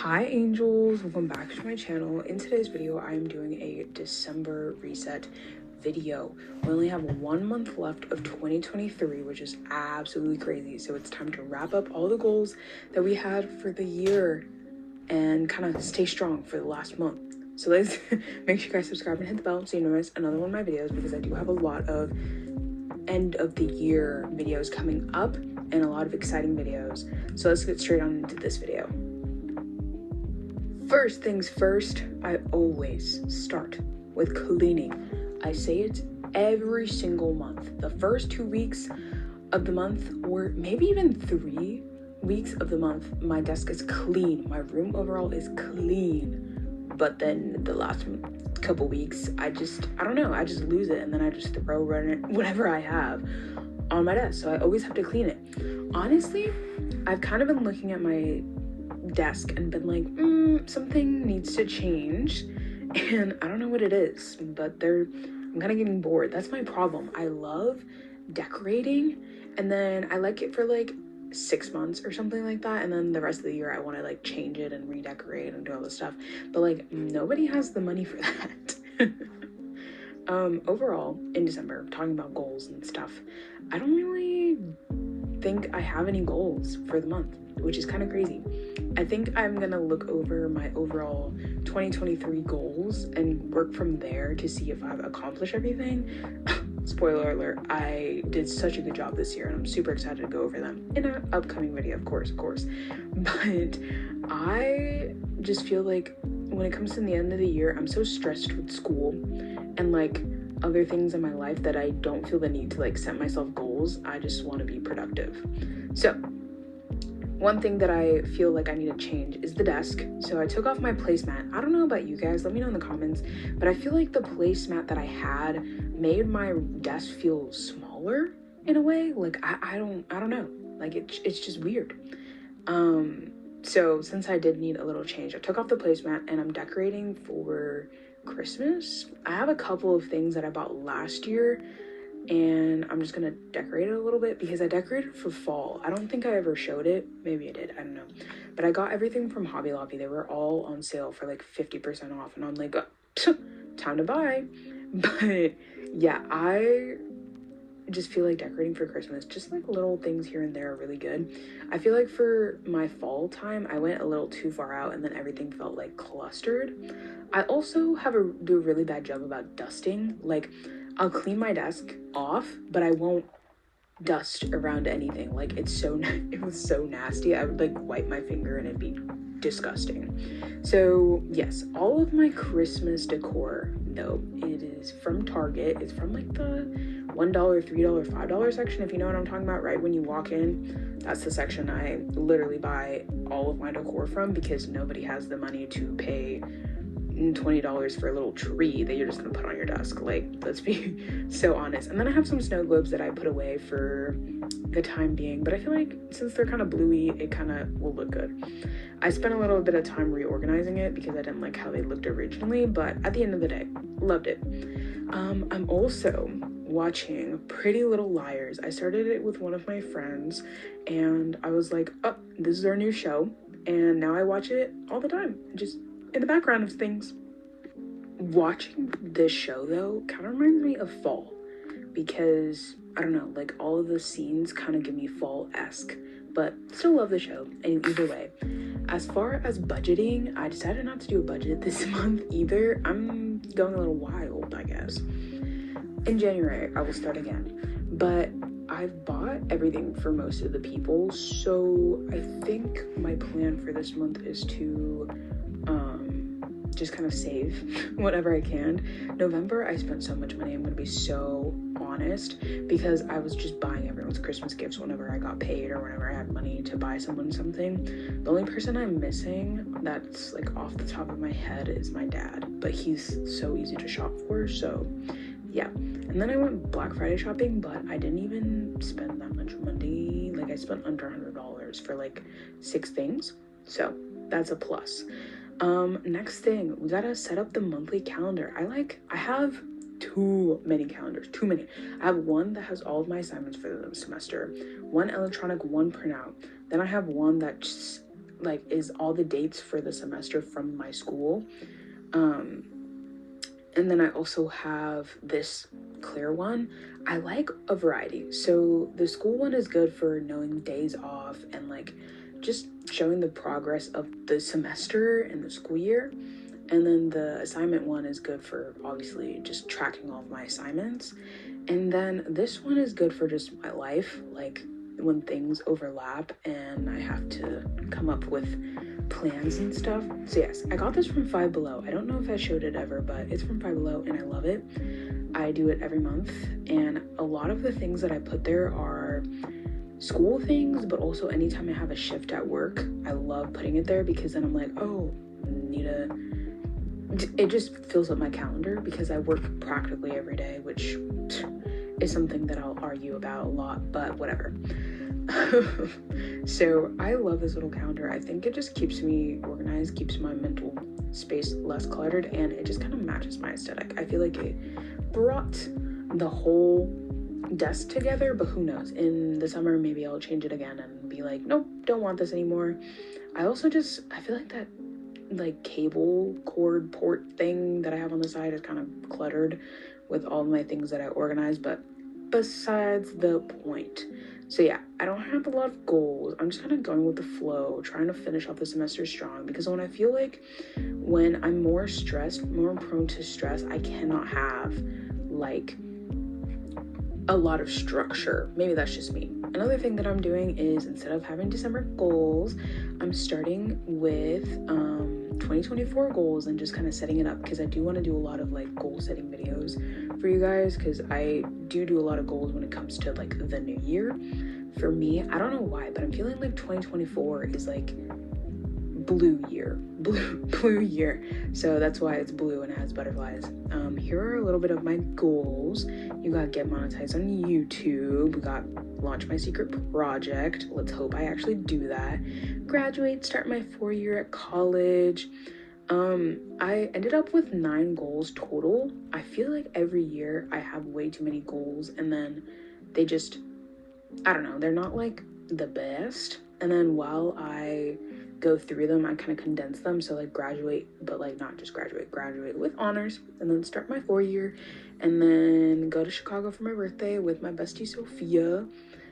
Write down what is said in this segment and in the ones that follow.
Hi angels, welcome back to my channel. In today's video I am doing a December reset video. We only have 1 month left of 2023, which is absolutely crazy. So it's time to wrap up all the goals that we had for the year and kind of stay strong for the last month. So let's make sure you guys subscribe and hit the bell so you don't miss another one of my videos, because I do have a lot of end of the year videos coming up and a lot of exciting videos. So let's get straight on into this video. First things first, I always start with cleaning. I say it every single month. The first 2 weeks of the month, or maybe even 3 weeks of the month, my desk is clean. My room overall is clean. But then the last couple weeks, I don't know, I just lose it, and then I just throw whatever I have on my desk. So I always have to clean it. Honestly, I've kind of been looking at my desk and been like, something needs to change, and I don't know what it is, but I'm kind of getting bored. That's my problem. I love decorating, and then I like it for like 6 months or something like that, and then the rest of the year I want to like change it and redecorate and do all this stuff, but like nobody has the money for that. Overall in December, talking about goals and stuff, I don't really think I have any goals for the month, which is kind of crazy. I think I'm gonna look over my overall 2023 goals and work from there to see if I've accomplished everything. Spoiler alert, I did such a good job this year and I'm super excited to go over them in an upcoming video, of course. But I just feel like when it comes to the end of the year, I'm so stressed with school and like other things in my life that I don't feel the need to like set myself goals. I just want to be productive. So one thing that I feel like I need to change is the desk. So I took off my placemat. I don't know about you guys, let me know in the comments, but I feel like the placemat that I had made my desk feel smaller in a way. Like I don't know, like it's just weird. So since I did need a little change, I took off the placemat and I'm decorating for Christmas. I have a couple of things that I bought last year and I'm just gonna decorate it a little bit because I decorated for fall. I don't think I ever showed it. Maybe I did, I don't know. But I got everything from Hobby Lobby. They were all on sale for like 50% off, and I'm like, time to buy. But yeah, I just feel like decorating for Christmas, just like little things here and there are really good. I feel like for my fall time, I went a little too far out and then everything felt like clustered. I also do a really bad job about dusting. Like I'll clean my desk off, but I won't dust around anything. Like it was so nasty. I would like wipe my finger and it'd be disgusting. So yes, all of my Christmas decor though, it is from Target. It's from like the $1, $3, $5 section, if you know what I'm talking about. Right when you walk in, that's the section I literally buy all of my decor from, because nobody has the money to pay $20 for a little tree that you're just gonna put on your desk. Like, let's be so honest. And then I have some snow globes that I put away for the time being, but I feel like since they're kind of bluey, it kind of will look good. I spent a little bit of time reorganizing it because I didn't like how they looked originally, but at the end of the day, loved it. I'm also watching Pretty Little Liars. I started it with one of my friends and I was like, oh, this is our new show, and now I watch it all the time, just in the background of things. Watching this show though kind of reminds me of fall, because I don't know, like all of the scenes kind of give me fall-esque, but still love the show. And either way, as far as budgeting, I decided not to do a budget this month either. I'm going a little wild, I guess. In January I will start again, but I've bought everything for most of the people, so I think my plan for this month is to just kind of save whatever I can. November, I spent so much money, I'm gonna be so honest, because I was just buying everyone's Christmas gifts whenever I got paid or whenever I had money to buy someone something. The only person I'm missing that's like off the top of my head is my dad, but he's so easy to shop for, so yeah. And then I went Black Friday shopping, but I didn't even spend that much money. Like I spent under $100 for like 6 things, so that's a plus. Next thing, we gotta set up the monthly calendar. I have too many calendars, too many. I have one that has all of my assignments for the semester, one electronic, one printout. Then I have one that's like is all the dates for the semester from my school. And then I also have this clear one. I like a variety. So the school one is good for knowing days off and like just showing the progress of the semester and the school year. And then the assignment one is good for obviously just tracking all of my assignments. And then this one is good for just my life, like when things overlap and I have to come up with plans and stuff. So yes, I got this from Five Below. I don't know if I showed it ever, but it's from Five Below and I love it. I do it every month, and a lot of the things that I put there are school things, but also anytime I have a shift at work, I love putting it there because then I'm like, oh, it just fills up my calendar because I work practically every day, which is something that I'll argue about a lot, but whatever. So I love this little calendar. I think it just keeps me organized, keeps my mental space less cluttered, and it just kind of matches my aesthetic. I feel like it brought the whole desk together, but who knows, in the summer maybe I'll change it again and be like, nope, don't want this anymore. I feel like that like cable cord port thing that I have on the side is kind of cluttered with all my things that I organize, but besides the point. So yeah, I don't have a lot of goals. I'm just kind of going with the flow, trying to finish off the semester strong, because when I feel like when I'm more stressed, more prone to stress, I cannot have like a lot of structure. Maybe that's just me. Another thing that I'm doing is instead of having December goals, I'm starting with 2024 goals and just kind of setting it up, because I do want to do a lot of like goal setting videos for you guys, because I do a lot of goals when it comes to like the new year. For me, I don't know why, but I'm feeling like 2024 is like blue year, so that's why it's blue and it has butterflies. Here are a little bit of my goals. You got get monetized on YouTube, we got launch my secret project, let's hope I actually do that, graduate, start my 4th year at college. I ended up with 9 goals total. I feel like every year I have way too many goals, and then they just, I don't know, they're not like the best. And then while I go through them, I kind of condense them. So like graduate, but like not just graduate with honors, and then start my 4th year, and then go to Chicago for my birthday with my bestie Sophia.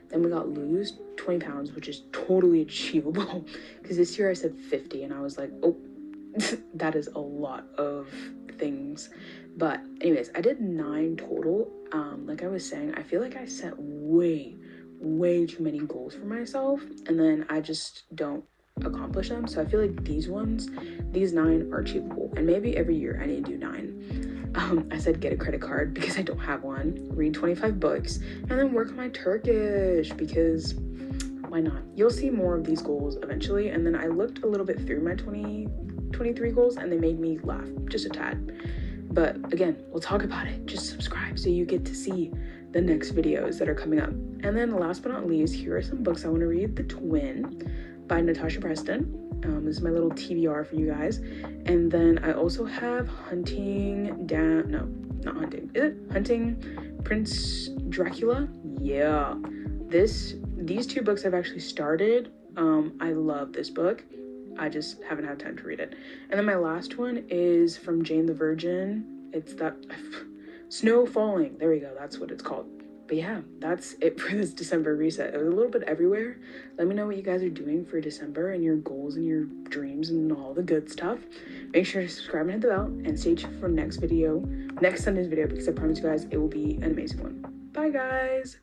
Then we got lose 20 pounds, which is totally achievable, because this year I said 50 and I was like, oh, that is a lot of things. But anyways, I did 9 total. Like I was saying, I feel like I set way too many goals for myself, and then I just don't accomplish them. So I feel like these 9 are achievable, and maybe every year I need to do 9. I said get a credit card because I don't have one, read 25 books, and then work on my Turkish, because why not? You'll see more of these goals eventually. And then I looked a little bit through my 2023 goals, and they made me laugh just a tad. But again, we'll talk about it. Just subscribe so you get to see the next videos that are coming up. And then last but not least, here are some books I want to read. The Twin by Natasha Preston. This is my little TBR for you guys. And then I also have Hunting Prince Dracula. Yeah, these 2 books I've actually started. I love this book. I just haven't had time to read it. And then my last one is from Jane the Virgin. It's that Snow Falling. There we go. That's what it's called. But yeah, that's it for this December reset. It was a little bit everywhere. Let me know what you guys are doing for December and your goals and your dreams and all the good stuff. Make sure to subscribe and hit the bell, and stay tuned for next Sunday's video, because I promise you guys it will be an amazing one. Bye guys.